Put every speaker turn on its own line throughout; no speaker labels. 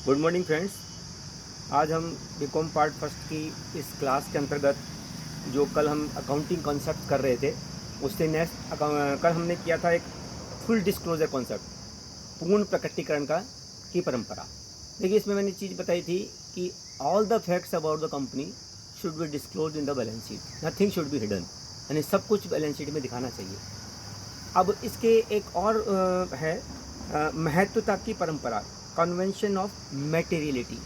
Good morning friends. आज हम BCom part first की इस क्लास के अंतर्गत जो कल हम अकाउंटिंग कॉन्सेप्ट कर रहे थे उससे नेक्स्ट कल हमने किया था एक फुल डिस्क्लोजर कॉन्सेप्ट, पूर्ण प्रकटीकरण की परंपरा। देखिए, इसमें मैंने चीज़ बताई थी कि all the facts about the company should be disclose in the balance sheet, nothing should be hidden, यानी सब कुछ बैलेंस शीट में दिखाना चाहिए। अब इसके एक और है महत्वता की परंपरा, कन्वेंशन ऑफ मटेरियलिटी।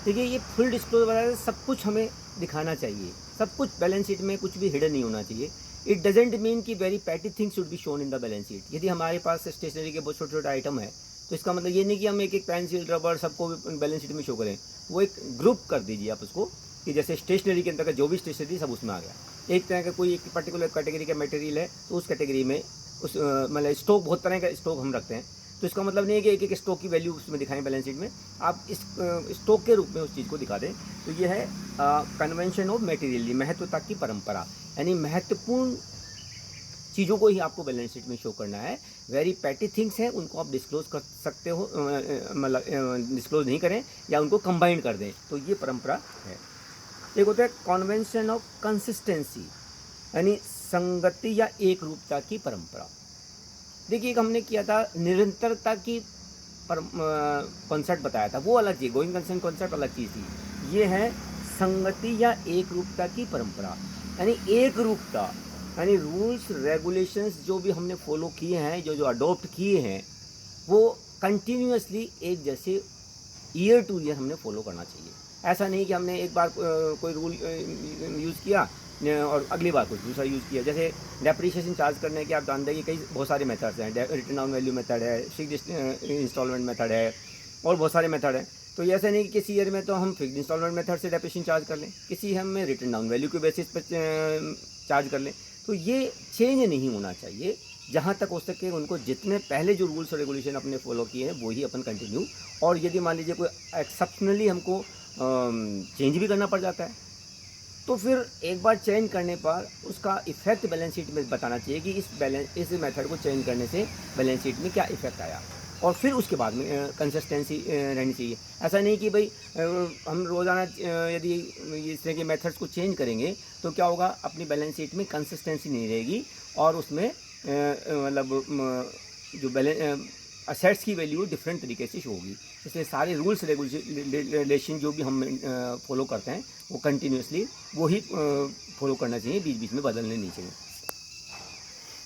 देखिए, ये फुल डिस्क्लोजर वाला सब कुछ हमें दिखाना चाहिए, सब कुछ बैलेंस शीट में, कुछ भी हिडन नहीं होना चाहिए। इट डजेंट मीन कि very petty things should be shown in the balance sheet. यदि हमारे पास स्टेशनरी के बहुत छोटे छोटे आइटम है तो इसका मतलब ये नहीं कि हम एक एक पेंसिल रबर सबको बैलेंस शीट में शो करें। वो एक ग्रुप कर दीजिए आप उसको, कि जैसे स्टेशनरी के अंतर्गत जो भी स्टेशनरी सब उसमें आ गया। एक तरह का कोई एक पर्टिकुलर कैटेगरी का मटेरियल है तो उस कैटेगरी में उस मतलब स्टॉक, बहुत तरह का स्टॉक हम रखते हैं, तो इसका मतलब नहीं है कि एक एक स्टॉक की वैल्यू उसमें दिखाएं बैलेंस शीट में। आप इस स्टॉक के रूप में उस चीज़ को दिखा दें। तो ये है कन्वेंशन ऑफ मटेरियली, महत्वता की परंपरा, यानी महत्वपूर्ण चीज़ों को ही आपको बैलेंस शीट में शो करना है। वेरी पैटी थिंग्स हैं उनको आप डिस्क्लोज कर सकते हो, मतलब डिस्क्लोज नहीं करें या उनको कंबाइन कर दें, तो ये परंपरा है। एक होता है कन्वेंशन ऑफ कंसिस्टेंसी, यानी संगति या एक रूपता की परंपरा। देखिए, एक हमने किया था निरंतरता की कॉन्सेप्ट बताया था, वो अलग चीज़, गोइंग कंसर्न कॉन्सेप्ट अलग चीज़ थी। ये है संगति या एक रूपता की परंपरा, यानी एक रूपता, यानी रूल्स रेगुलेशंस जो भी हमने फॉलो किए हैं, जो जो अडॉप्ट किए हैं, वो कंटिन्यूसली एक जैसे ईयर टू ईयर हमने फॉलो करना चाहिए। ऐसा नहीं कि हमने एक बार कोई रूल यूज़ किया और अगली बार कुछ दूसरा यूज़ किया। जैसे डेप्रिसिएशन चार्ज करने के आप जानते हैं कि कई बहुत सारे मेथड्स हैं, रिटर्न डाउन वैल्यू मेथड है, फिक्स्ड इंस्टॉलमेंट मेथड है और बहुत सारे मेथड हैं। तो ये ऐसा नहीं कि किसी ईयर में तो हम फिक्स्ड इंस्टॉलमेंट मेथड से डेप्रिसिएशन चार्ज कर लें, किसी हमें रिटर्न डाउन वैल्यू के बेसिस पर चार्ज कर लें। तो ये चेंज नहीं होना चाहिए। जहाँ तक हो सके उनको जितने पहले जो रूल्स और रेगुलेशन अपने फॉलो किए हैं वो ही अपन कंटिन्यू। और यदि मान लीजिए कोई एक्सेप्शनली हमको चेंज भी करना पड़ जाता है तो फिर एक बार चेंज करने पर उसका इफेक्ट बैलेंस शीट में बताना चाहिए कि इस मेथड को चेंज करने से बैलेंस शीट में क्या इफेक्ट आया, और फिर उसके बाद में कंसिस्टेंसी रहनी चाहिए। ऐसा नहीं कि भाई हम रोज़ाना यदि इस तरह के मेथड्स को चेंज करेंगे तो क्या होगा, अपनी बैलेंस शीट में कंसिस्टेंसी नहीं रहेगी और उसमें मतलब जो बैलेंस असेट्स की वैल्यू डिफरेंट तरीके से शो होगी। इसलिए सारे रूल्स रेगुलेशन जो भी हम फॉलो करते हैं वो कंटिन्यूसली वो ही फॉलो करना चाहिए, बीच बीच में बदलने नहीं चाहिए।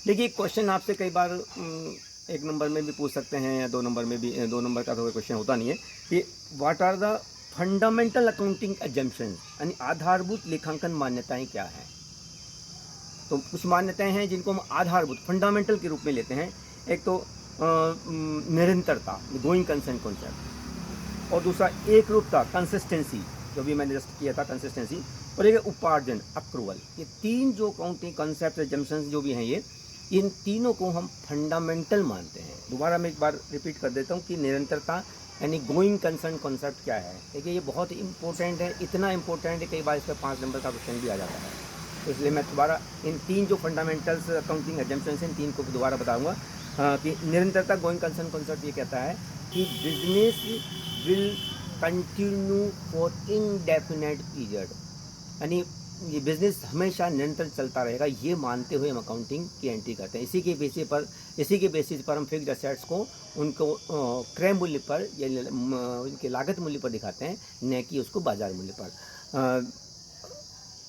देखिए, क्वेश्चन आपसे कई बार एक नंबर में भी पूछ सकते हैं या 2 नंबर में भी, 2 नंबर का तो कोई क्वेश्चन होता नहीं है कि what are the fundamental accounting assumptions, यानी आधारभूत लेखांकन मान्यताएं क्या हैं। तो कुछ मान्यताएं हैं जिनको हम आधारभूत फंडामेंटल के रूप में लेते हैं। एक तो निरंतरता, गोइंग कंसर्न कॉन्सेप्ट, और दूसरा एक रूपता, कंसिस्टेंसी, जो भी मैंने जस्ट किया था कंसिस्टेंसी, और एक उपार्जन, अक्रूवल। ये तीन जो अकाउंटिंग कॉन्सेप्ट एजम्पशंस जो भी हैं, ये इन तीनों को हम फंडामेंटल मानते हैं। दोबारा मैं एक बार रिपीट कर देता हूँ कि निरंतरता यानी गोइंग कंसर्न कॉन्सेप्ट क्या है। देखिए, ये बहुत इंपॉर्टेंट है, इतना इंपॉर्टेंट है कई बार इस पर 5 नंबर का क्वेश्चन भी आ जाता है। तो इसलिए मैं दोबारा इन तीन जो फंडामेंटल्स अकाउंटिंग एजम्पशंस हैं, इन तीन को दोबारा बताऊँगा। कि निरंतरता गोइंग कंसर्न कॉन्सेप्ट ये कहता है कि business will continue for indefinite period, यानी ये बिजनेस हमेशा निरंतर चलता रहेगा, ये मानते हुए हम अकाउंटिंग की एंट्री करते हैं। इसी के बेसिस पर हम फिक्स्ड एसेट्स को उनको क्रय मूल्य पर या उनके लागत मूल्य पर दिखाते हैं, न कि उसको बाजार मूल्य पर।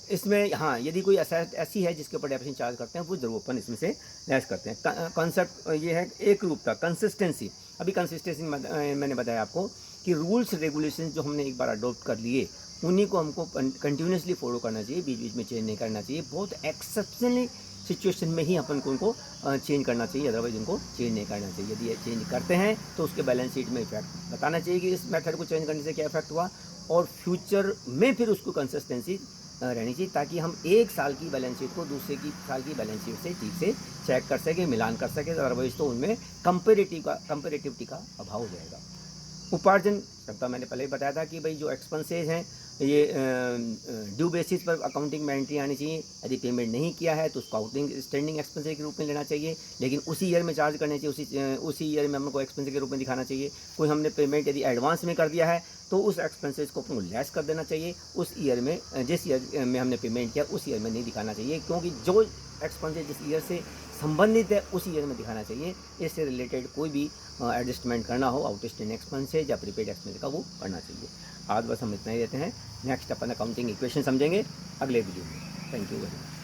इसमें हाँ, यदि कोई एसेट ऐसी है जिसके ऊपर डेप्रिसिएशन चार्ज करते हैं वो जरूर अपन इसमें से लेस करते हैं। कॉन्सेप्ट ये है एक रूपता, कंसिस्टेंसी। अभी कंसिस्टेंसी मैंने बताया आपको कि रूल्स रेगुलेशन जो हमने एक बार अडॉप्ट कर लिए उन्हीं को हमको कंटिन्यूसली फॉलो करना चाहिए, बीच बीच में चेंज नहीं करना चाहिए। बहुत एक्सेप्शनली सिचुएशन में ही अपन को उनको चेंज करना चाहिए, अदरवाइज उनको चेंज नहीं करना चाहिए। यदि ये चेंज करते हैं तो उसके बैलेंस शीट में इफेक्ट बताना चाहिए कि इस मेथड को चेंज करने से क्या इफेक्ट हुआ, और फ्यूचर में फिर उसको कंसिस्टेंसी रहनी चाहिए, ताकि हम एक साल की बैलेंस शीट को दूसरे की साल की बैलेंस शीट से ठीक से चेक कर सके, मिलान कर सके। अदरवाइज तो उनमें कंपेरेटिविटी का अभाव हो जाएगा। उपार्जन शब्द मैंने पहले ही बताया था कि भाई जो एक्सपेंसेज हैं ये ड्यू बेसिस पर अकाउंटिंग में एंट्री आनी चाहिए। यदि पेमेंट नहीं किया है तो उसको आउटिंग स्टैंडिंग एक्सपेंसेस के रूप में लेना चाहिए, लेकिन उसी ईयर में चार्ज करने चाहिए, उसी ईयर में हमको एक्सपेंस के रूप में दिखाना चाहिए। कोई हमने पेमेंट यदि एडवांस में कर दिया है तो उस एक्सपेंसेस को अपने लेस कर देना चाहिए, उस ईयर में जिस ईयर में हमने पेमेंट किया उस ईयर में नहीं दिखाना चाहिए, क्योंकि जो एक्सपेंसेस जिस ईयर से संबंधित है उस ईयर में दिखाना चाहिए। इससे रिलेटेड कोई भी एडजस्टमेंट करना हो आउटस्टैंडिंग एक्सपेंसेस या प्रीपेड एक्सपेंस का, वो करना चाहिए। आज बस हम इतना ही देते हैं। नेक्स्ट अपन अकाउंटिंग इक्वेशन समझेंगे अगले वीडियो में। Thank you very much.